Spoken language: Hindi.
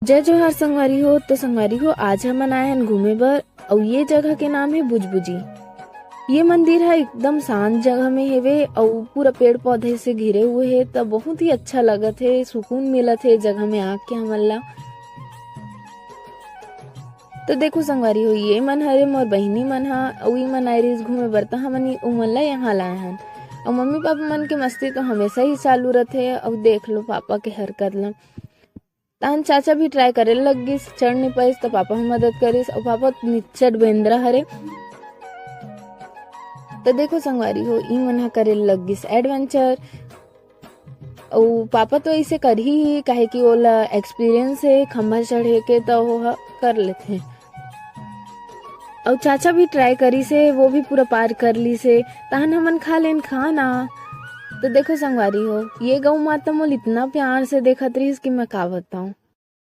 जय जोहार संगवारी हो। तो संगवारी हो, आज हमन आए हन घूमे बर और ये जगह के नाम है बुजबुजी। ये मंदिर है एकदम शांत जगह में हेवे और पूरा पेड़ पौधे से घिरे हुए है। तो बहुत ही अच्छा लगत है, सुकून मिलत है जगह में आके हमन ला। तो देखो संगवारी हो, ये मन हरे मोर बहिनी मन हा अउ ई मन आए रहिस घूमे बर। तो हमन उमन ला यहाँ लाए हन और मम्मी पापा मन के मस्ती तो हमेशा ही चालू रहते। और देख लो पापा के हरकत ला। तान चाचा भी ट्राई करे लग गिस, चढ़ नहीं पाइस तो पापा भी मदद करिस और पापा निच्चट बेंद्रा हरे। तो देखो संगवारी हो, ई मन हा करे लग गिस एडवेंचर और पापा तो ऐसे कर ही काहे कि ओला एक्सपीरियंस है खम्भा चढ़े के, तो वो कर लेते। और चाचा भी ट्राई करी से, वो भी पूरा पार कर ली से। तहन हमन खा लेन खाना। तो देखो संगवारी हो, ये गौ माता मोल इतना प्यार से देखत रहीस कि मैं का बताऊं।